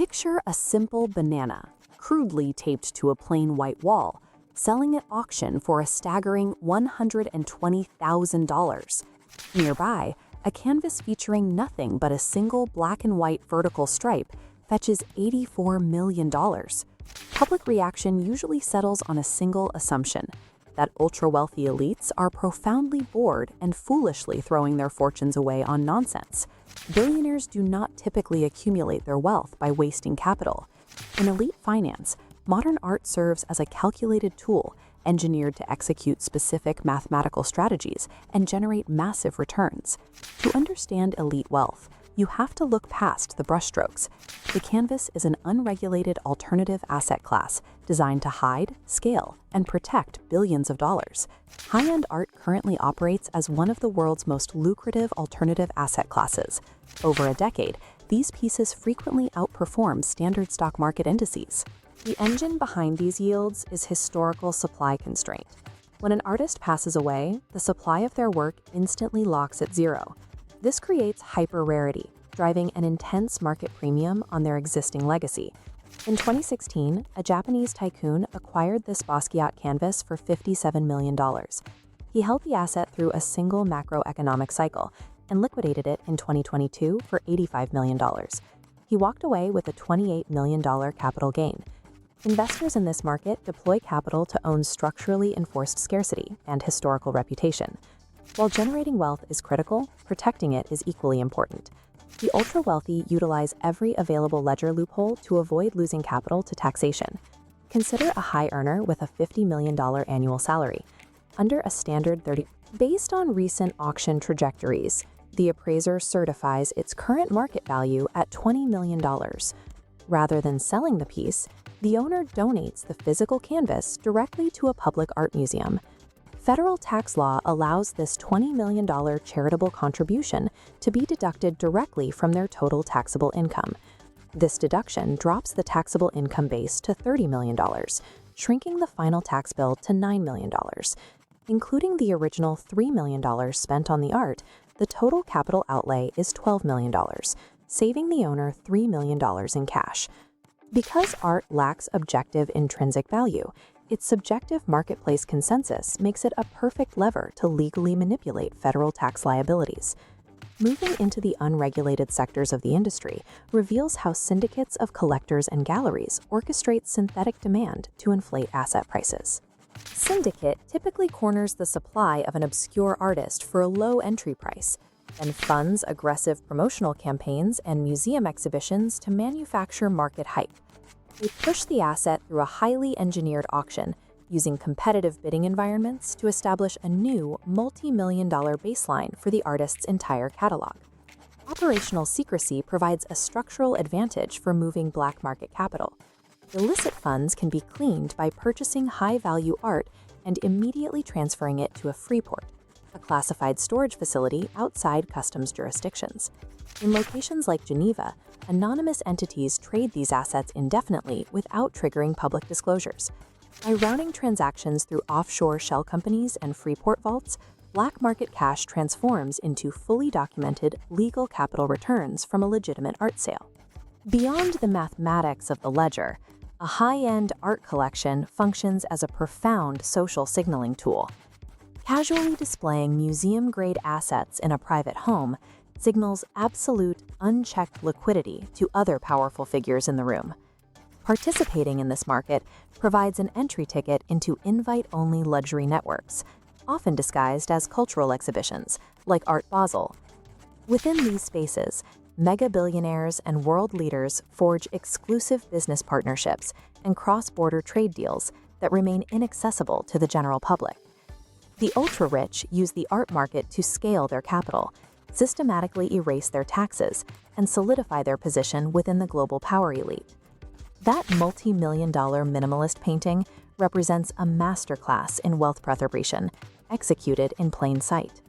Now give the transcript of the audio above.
Picture a simple banana, crudely taped to a plain white wall, selling at auction for a staggering $120,000. Nearby, a canvas featuring nothing but a single black and white vertical stripe fetches $84 million. Public reaction usually settles on a single assumption, that ultra-wealthy elites are profoundly bored and foolishly throwing their fortunes away on nonsense. Billionaires do not typically accumulate their wealth by wasting capital. In elite finance, modern art serves as a calculated tool engineered to execute specific mathematical strategies and generate massive returns. To understand elite wealth, you have to look past the brushstrokes. The canvas is an unregulated alternative asset class designed to hide, scale, and protect billions of dollars. High-end art currently operates as one of the world's most lucrative alternative asset classes. Over a decade, these pieces frequently outperform standard stock market indices. The engine behind these yields is historical supply constraint. When an artist passes away, the supply of their work instantly locks at zero. This creates hyper-rarity, driving an intense market premium on their existing legacy. In 2016, a Japanese tycoon acquired this Basquiat canvas for $57 million. He held the asset through a single macroeconomic cycle and liquidated it in 2022 for $85 million. He walked away with a $28 million capital gain. Investors in this market deploy capital to own structurally enforced scarcity and historical reputation. While generating wealth is critical, protecting it is equally important. The ultra-wealthy utilize every available ledger loophole to avoid losing capital to taxation. Consider a high earner with a $50 million annual salary. Under a standard 30, based on recent auction trajectories, the appraiser certifies its current market value at $20 million. Rather than selling the piece, the owner donates the physical canvas directly to a public art museum. Federal tax law allows this $20 million charitable contribution to be deducted directly from their total taxable income. This deduction drops the taxable income base to $30 million, shrinking the final tax bill to $9 million. Including the original $3 million spent on the art, the total capital outlay is $12 million, saving the owner $3 million in cash. Because art lacks objective intrinsic value, its subjective marketplace consensus makes it a perfect lever to legally manipulate federal tax liabilities. Moving into the unregulated sectors of the industry reveals how syndicates of collectors and galleries orchestrate synthetic demand to inflate asset prices. Syndicate typically corners the supply of an obscure artist for a low entry price, and funds aggressive promotional campaigns and museum exhibitions to manufacture market hype. They push the asset through a highly engineered auction, using competitive bidding environments to establish a new multi-million-dollar baseline for the artist's entire catalog. Operational secrecy provides a structural advantage for moving black market capital. Illicit funds can be cleaned by purchasing high-value art and immediately transferring it to a Freeport, a classified storage facility outside customs jurisdictions. In locations like Geneva, anonymous entities trade these assets indefinitely without triggering public disclosures. By routing transactions through offshore shell companies and Freeport vaults, black market cash transforms into fully documented legal capital returns from a legitimate art sale. Beyond the mathematics of the ledger, a high-end art collection functions as a profound social signaling tool. Casually displaying museum-grade assets in a private home signals absolute, unchecked liquidity to other powerful figures in the room. Participating in this market provides an entry ticket into invite-only luxury networks, often disguised as cultural exhibitions, like Art Basel. Within these spaces, mega-billionaires and world leaders forge exclusive business partnerships and cross-border trade deals that remain inaccessible to the general public. The ultra-rich use the art market to scale their capital, systematically erase their taxes, and solidify their position within the global power elite. That multi-million-dollar minimalist painting represents a masterclass in wealth preservation, executed in plain sight.